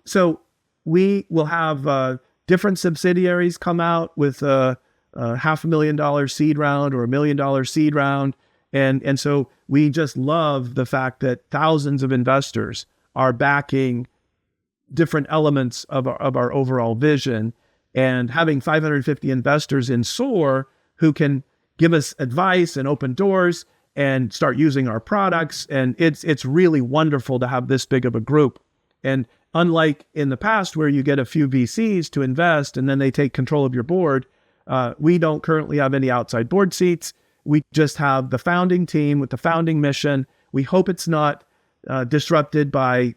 So we will have different subsidiaries come out with a $500,000 seed round or $1 million seed round. And so we just love the fact that thousands of investors are backing different elements of our overall vision, and having 550 investors in SOAR who can give us advice and open doors and start using our products. And it's really wonderful to have this big of a group. And unlike in the past where you get a few VCs to invest and then they take control of your board, we don't currently have any outside board seats. We just have the founding team with the founding mission. We hope it's not disrupted by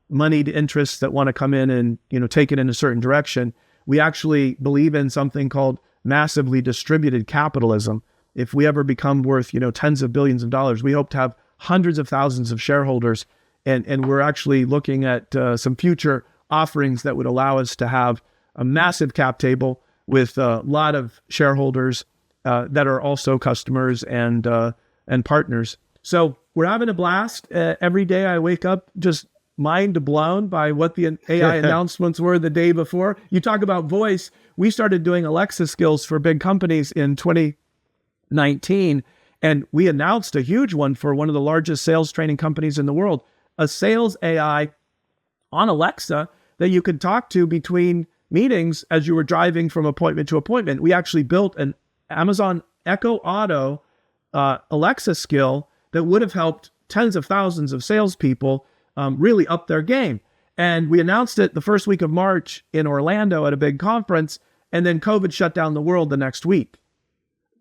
moneyed interests that want to come in and take it in a certain direction. We actually believe in something called massively distributed capitalism. If we ever become worth tens of billions of dollars, we hope to have hundreds of thousands of shareholders. And we're actually looking at some future offerings that would allow us to have a massive cap table with a lot of shareholders that are also customers and partners. So we're having a blast. Every day I wake up just mind blown by what the AI announcements were the day before. You talk about voice. We started doing Alexa skills for big companies in 2019, and we announced a huge one for one of the largest sales training companies in the world, a sales AI on Alexa that you could talk to between meetings as you were driving from appointment to appointment. We actually built an Amazon Echo Auto Alexa skill that would have helped tens of thousands of salespeople really up their game. And we announced it the first week of March in Orlando at a big conference, and then COVID shut down the world the next week.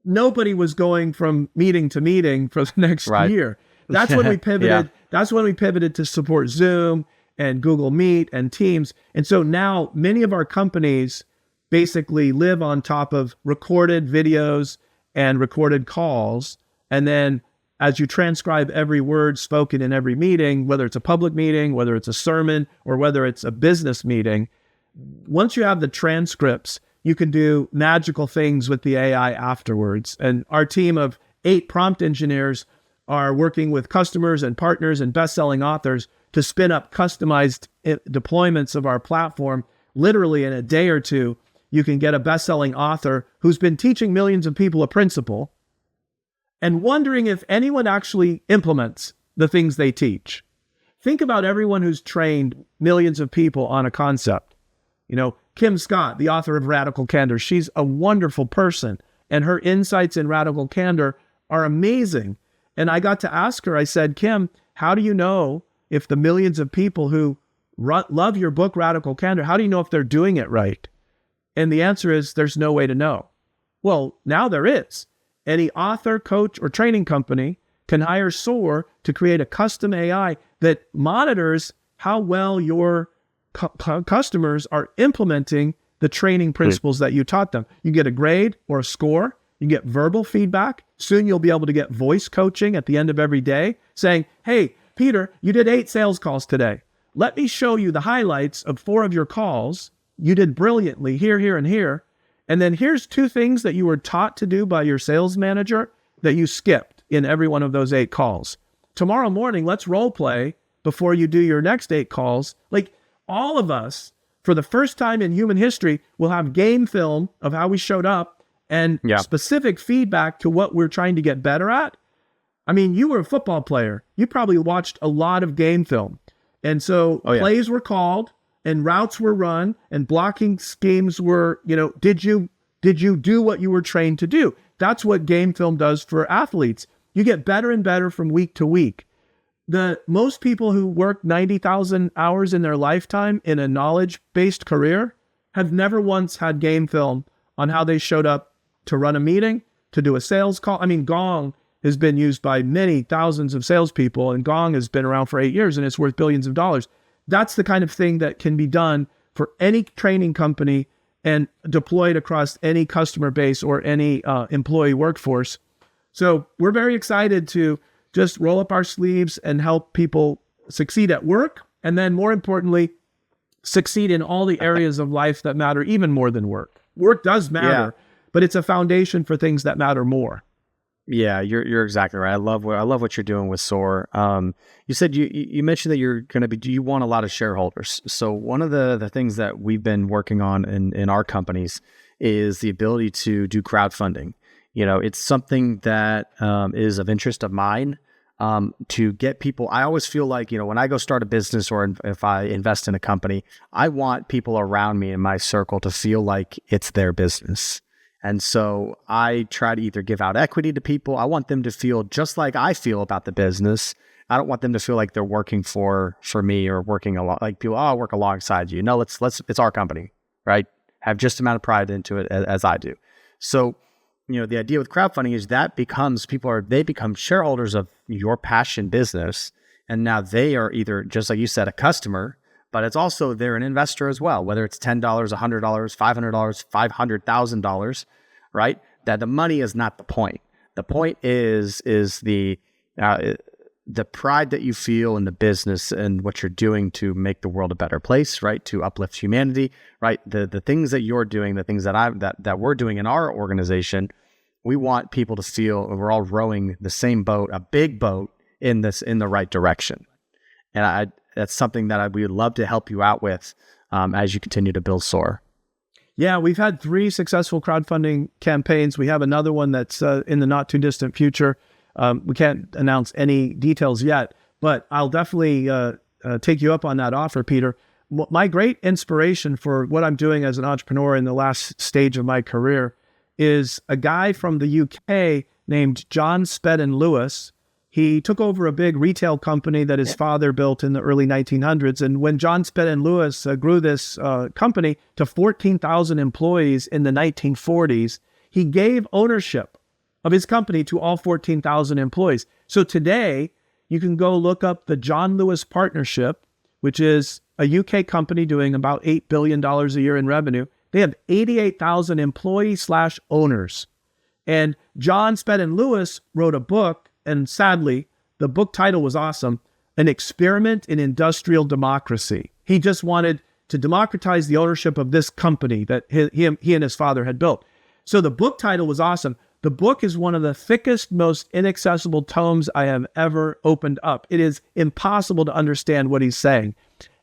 Nobody was going from meeting to meeting for the next year. That's when we pivoted. That's when we pivoted to support Zoom and Google Meet and Teams. And so now many of our companies basically live on top of recorded videos and recorded calls, and then as you transcribe every word spoken in every meeting, whether it's a public meeting, whether it's a sermon, or whether it's a business meeting, once you have the transcripts, you can do magical things with the AI afterwards. And our team of 8 prompt engineers are working with customers and partners and best-selling authors to spin up customized deployments of our platform. Literally in a day or two, you can get a best-selling author who's been teaching millions of people a principle and wondering if anyone actually implements the things they teach. Think about everyone who's trained millions of people on a concept. You know, Kim Scott, the author of Radical Candor, she's a wonderful person, and her insights in Radical Candor are amazing. And I got to ask her, I said, Kim, how do you know if the millions of people who love your book, Radical Candor, how do you know if they're doing it right? And the answer is there's no way to know. Well, now there is. Any author, coach, or training company can hire SOAR to create a custom AI that monitors how well your customers are implementing the training principles that you taught them. You get a grade or a score. You get verbal feedback. Soon you'll be able to get voice coaching at the end of every day saying, hey, Peter, you did 8 sales calls today. Let me show you the highlights of 4 of your calls. You did brilliantly here, here, and here. And then here's 2 things that you were taught to do by your sales manager that you skipped in every one of those 8 calls. Tomorrow morning, let's role play before you do your next 8 calls. Like all of us, for the first time in human history, will have game film of how we showed up and specific feedback to what we're trying to get better at. I mean, you were a football player. You probably watched a lot of game film. And so plays were called and routes were run and blocking schemes were, did you do what you were trained to do? That's what game film does for athletes. You get better and better from week to week. The most people who work 90,000 hours in their lifetime in a knowledge-based career have never once had game film on how they showed up to run a meeting, to do a sales call. I mean, Gong has been used by many thousands of salespeople, and Gong has been around for 8 years, and it's worth billions of dollars. That's the kind of thing that can be done for any training company and deployed across any customer base or any employee workforce. So we're very excited to just roll up our sleeves and help people succeed at work, and then more importantly, succeed in all the areas of life that matter even more than work. Work does matter, but it's a foundation for things that matter more. Yeah, you're exactly right. I love what you're doing with SOAR. You said you mentioned that you're going to be. You want a lot of shareholders. So one of the things that we've been working on in our companies is the ability to do crowdfunding. It's something that is of interest of mine. To get people, I always feel like, when I go start a business or if I invest in a company, I want people around me in my circle to feel like it's their business. And so I try to either give out equity to people. I want them to feel just like I feel about the business. I don't want them to feel like they're working for me or working like people, I'll work alongside you. No, it's our company, right? Have just amount of pride into it as I do. So, the idea with crowdfunding is that they become shareholders of your passion business. And now they are either, just like you said, a customer, but it's also they're an investor as well, whether it's $10, $100, $500, $500,000, right? That the money is not the point. The point is the pride that you feel in the business and what you're doing to make the world a better place, right? To uplift humanity, right? The things that you're doing, the things that we're doing in our organization, we want people to feel we're all rowing the same boat, a big boat in the right direction. And that's something that we would love to help you out with as you continue to build SOAR. Yeah, we've had 3 successful crowdfunding campaigns. We have another one that's in the not too distant future. We can't announce any details yet, but I'll definitely take you up on that offer, Peter. My great inspiration for what I'm doing as an entrepreneur in the last stage of my career is a guy from the UK named John Spedden Lewis. He took over a big retail company that his father built in the early 1900s. And when John Spedden Lewis grew this company to 14,000 employees in the 1940s, he gave ownership of his company to all 14,000 employees. So today, you can go look up the John Lewis Partnership, which is a UK company doing about $8 billion a year in revenue. They have 88,000 employees/owners. And John Spedden Lewis wrote a book and sadly, the book title was awesome, An Experiment in Industrial Democracy. He just wanted to democratize the ownership of this company that he and his father had built. So the book title was awesome. The book is one of the thickest, most inaccessible tomes I have ever opened up. It is impossible to understand what he's saying.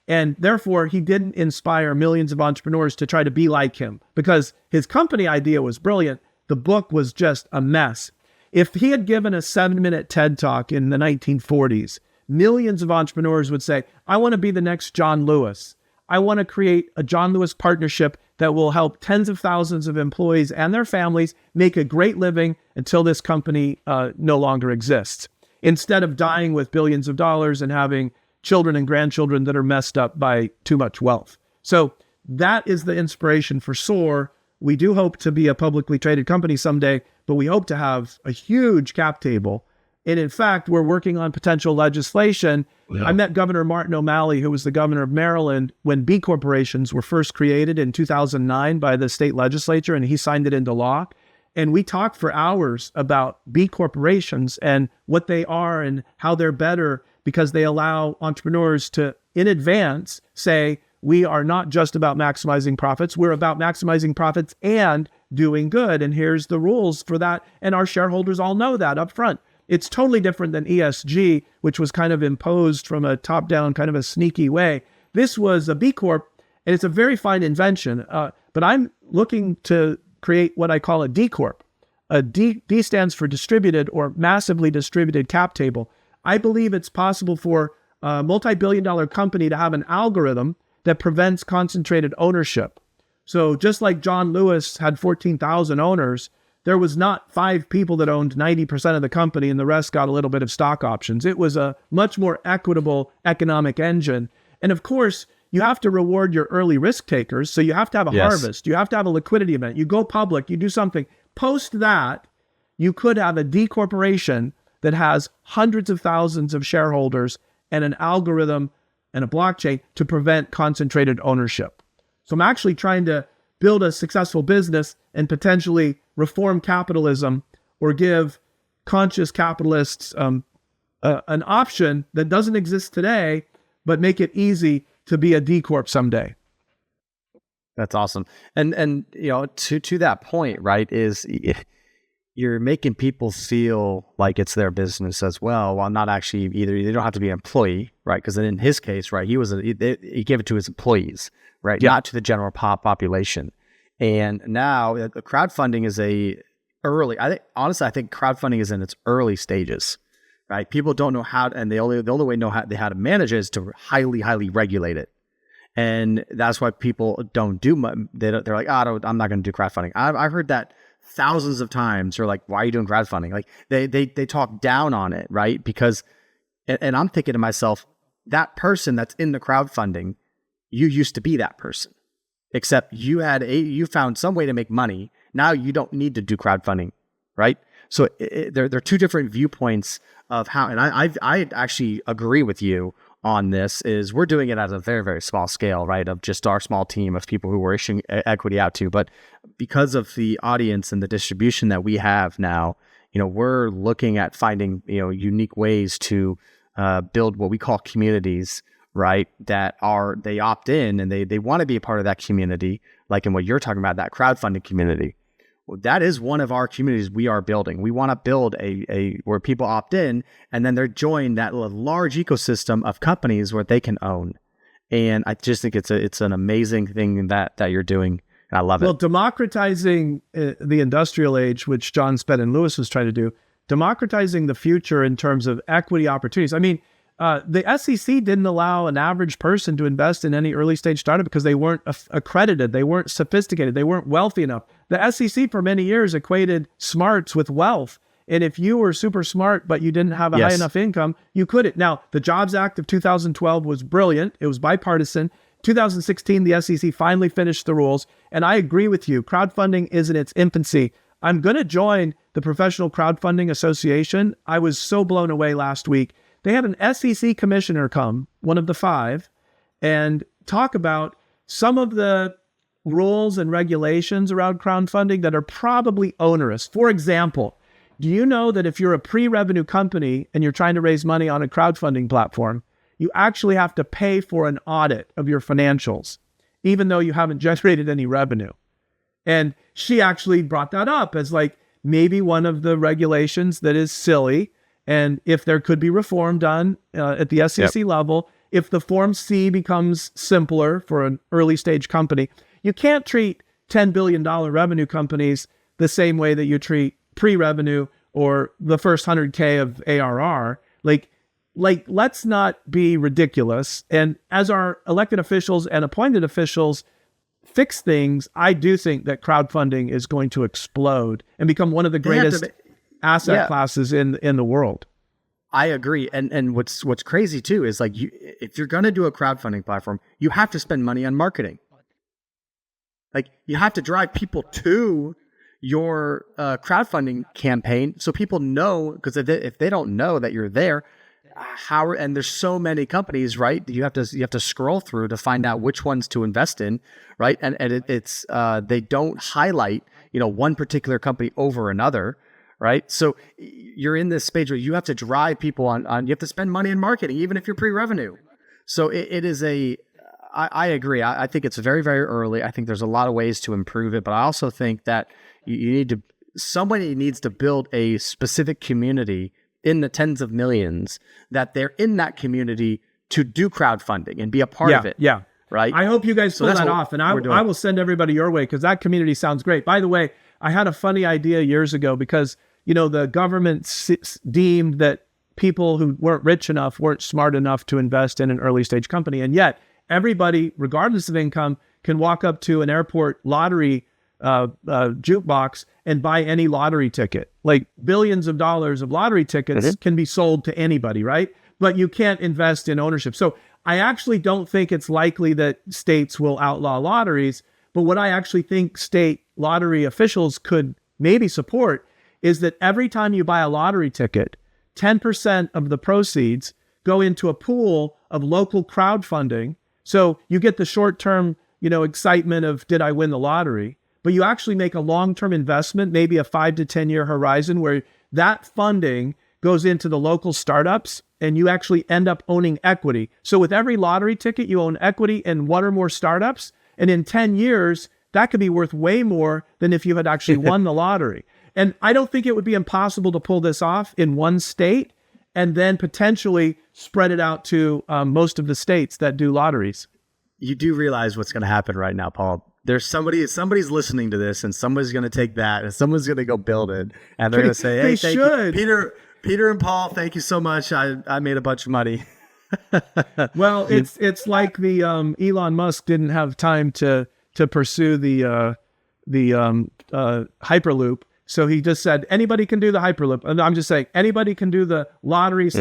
And therefore, he didn't inspire millions of entrepreneurs to try to be like him because his company idea was brilliant. The book was just a mess. If he had given a 7-minute TED Talk in the 1940s, millions of entrepreneurs would say, I want to be the next John Lewis. I want to create a John Lewis partnership that will help tens of thousands of employees and their families make a great living until this company no longer exists, instead of dying with billions of dollars and having children and grandchildren that are messed up by too much wealth. So that is the inspiration for SOAR. We do hope to be a publicly traded company someday, but we hope to have a huge cap table. And in fact, we're working on potential legislation. Yeah. I met Governor Martin O'Malley, who was the governor of Maryland, when B corporations were first created in 2009 by the state legislature, and he signed it into law. And we talked for hours about B corporations and what they are and how they're better because they allow entrepreneurs to, in advance, say, we are not just about maximizing profits, we're about maximizing profits and doing good. And here's the rules for that. And our shareholders all know that up front. It's totally different than ESG, which was kind of imposed from a top-down, kind of a sneaky way. This was a B Corp, and it's a very fine invention. But I'm looking to create what I call a D Corp. A D stands for distributed or massively distributed cap table. I believe it's possible for a multi-billion-dollar company to have an algorithm that prevents concentrated ownership. So just like John Lewis had 14,000 owners, there was not 5 people that owned 90% of the company and the rest got a little bit of stock options. It was a much more equitable economic engine. And of course, you have to reward your early risk takers. So you have to have a harvest. You have to have a liquidity event. You go public, you do something. Post that, you could have a D corporation that has hundreds of thousands of shareholders and an algorithm and a blockchain to prevent concentrated ownership. So I'm actually trying to build a successful business and potentially reform capitalism or give conscious capitalists an option that doesn't exist today, but make it easy to be a D Corp someday. That's awesome. And you know, to that point, right, is you're making people feel like it's their business as well, while not actually either. They don't have to be an employee, right? Because in his case, right, he gave it to his employees, right, not to the general population. And now the crowdfunding is I think crowdfunding is in its early stages, right? People don't know how, and the only way know how to manage it is to highly regulate it. And that's why people don't do much. They're like, I'm not going to do crowdfunding. I've heard that thousands of times. They're like, why are you doing crowdfunding? Like they talk down on it, right? Because, and I'm thinking to myself, that person that's in the crowdfunding, you used to be that person, except you found some way to make money. Now you don't need to do crowdfunding, right? So there are two different viewpoints of how, and I actually agree with you on this. Is we're doing it at a very, very small scale, right? Of just our small team of people who we're issuing equity out to. But because of the audience and the distribution that we have now, we're looking at finding, unique ways to build what we call communities, right? That they opt in and they want to be a part of that community, like in what you're talking about, that crowdfunding community. Well, that is one of our communities we are building. We want to build a where people opt in and then they're joined that large ecosystem of companies where they can own. And I just think it's an amazing thing that you're doing. And I love it. Well, democratizing the industrial age, which John Spedden Lewis was trying to do, democratizing the future in terms of equity opportunities. I mean, the SEC didn't allow an average person to invest in any early stage startup because they weren't accredited, they weren't sophisticated, they weren't wealthy enough. The SEC for many years equated smarts with wealth. And if you were super smart, but you didn't have a high enough income, you couldn't. Now, the Jobs Act of 2012 was brilliant. It was bipartisan. 2016, the SEC finally finished the rules. And I agree with you. Crowdfunding is in its infancy. I'm going to join the Professional Crowdfunding Association. I was so blown away last week. They had an SEC commissioner come, one of the 5, and talk about some of the rules and regulations around crowdfunding that are probably onerous. For example, Do you know that if you're a pre-revenue company and you're trying to raise money on a crowdfunding platform, you actually have to pay for an audit of your financials, even though you haven't generated any revenue? And she actually brought that up as like maybe one of the regulations that is silly. And if there could be reform done at the SEC level, if the Form C becomes simpler for an early stage company, you can't treat $10 billion revenue companies the same way that you treat pre-revenue or the first 100K of ARR. Like, let's not be ridiculous. And as our elected officials and appointed officials fix things, I do think that crowdfunding is going to explode and become one of the greatest asset classes in the world. I agree. And what's crazy too is like, if you're going to do a crowdfunding platform, you have to spend money on marketing. Like, you have to drive people to your crowdfunding campaign so people know, because if they don't know that you're there, and there's so many companies, right? You have to scroll through to find out which ones to invest in, right? And it's they don't highlight, one particular company over another, right? So you're in this space where you have to drive people on you have to spend money in marketing, even if you're pre-revenue. So it is I agree. I think it's very, very early. I think there's a lot of ways to improve it, but I also think that somebody needs to build a specific community in the tens of millions that they're in that community to do crowdfunding and be a part of it. Yeah. Right. I hope you guys pull that off, and I will send everybody your way, because that community sounds great. By the way, I had a funny idea years ago because, the government deemed that people who weren't rich enough weren't smart enough to invest in an early stage company. And yet everybody, regardless of income, can walk up to an airport lottery jukebox and buy any lottery ticket. Like billions of dollars of lottery tickets can be sold to anybody, right? But you can't invest in ownership. So I actually don't think it's likely that states will outlaw lotteries. But what I actually think state lottery officials could maybe support is that every time you buy a lottery ticket, 10% of the proceeds go into a pool of local crowdfunding. So you get the short-term, excitement of, did I win the lottery? But you actually make a long-term investment, maybe a 5 to 10 year horizon, where that funding goes into the local startups and you actually end up owning equity. So with every lottery ticket, you own equity in one or more startups. And in 10 years, that could be worth way more than if you had actually won the lottery. And I don't think it would be impossible to pull this off in one state and then potentially spread it out to most of the states that do lotteries. You do realize what's going to happen right now, Paul. There's somebody's listening to this, and somebody's going to take that and someone's going to go build it, and they're going to say, "Hey, thank you, Peter and Paul. Thank you so much. I made a bunch of money." Well, it's like the Elon Musk didn't have time to pursue the Hyperloop, so he just said anybody can do the Hyperloop, and I'm just saying anybody can do the lottery /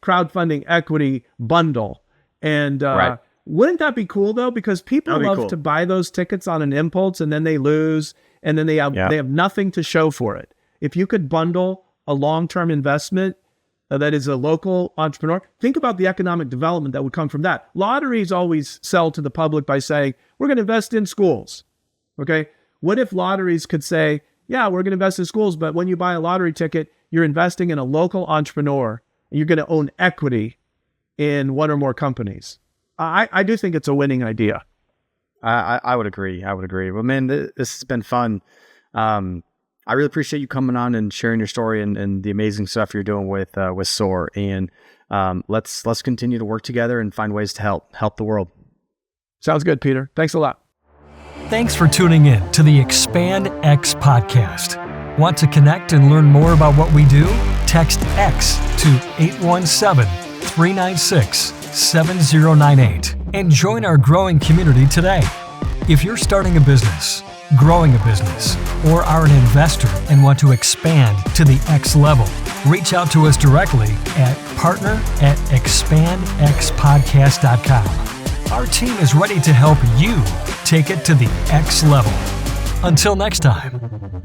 crowdfunding equity bundle, and. Right. Wouldn't that be cool though? Because people love to buy those tickets on an impulse, and then they lose, and then they have nothing to show for it. If you could bundle a long-term investment that is a local entrepreneur, think about the economic development that would come from that. Lotteries always sell to the public by saying, we're going to invest in schools. Okay. What if lotteries could say, yeah, we're going to invest in schools, but when you buy a lottery ticket, you're investing in a local entrepreneur, and you're going to own equity in one or more companies. I do think it's a winning idea. I would agree. Well, man, this has been fun. I really appreciate you coming on and sharing your story and the amazing stuff you're doing with SOAR. And let's continue to work together and find ways to help the world. Sounds good, Peter. Thanks a lot. Thanks for tuning in to the Expand X podcast. Want to connect and learn more about what we do? Text X to 817-396-7098 and join our growing community today. If you're starting a business, growing a business, or are an investor and want to expand to the X level, reach out to us directly at partner@expandxpodcast.com. Our team is ready to help you take it to the X level. Until next time.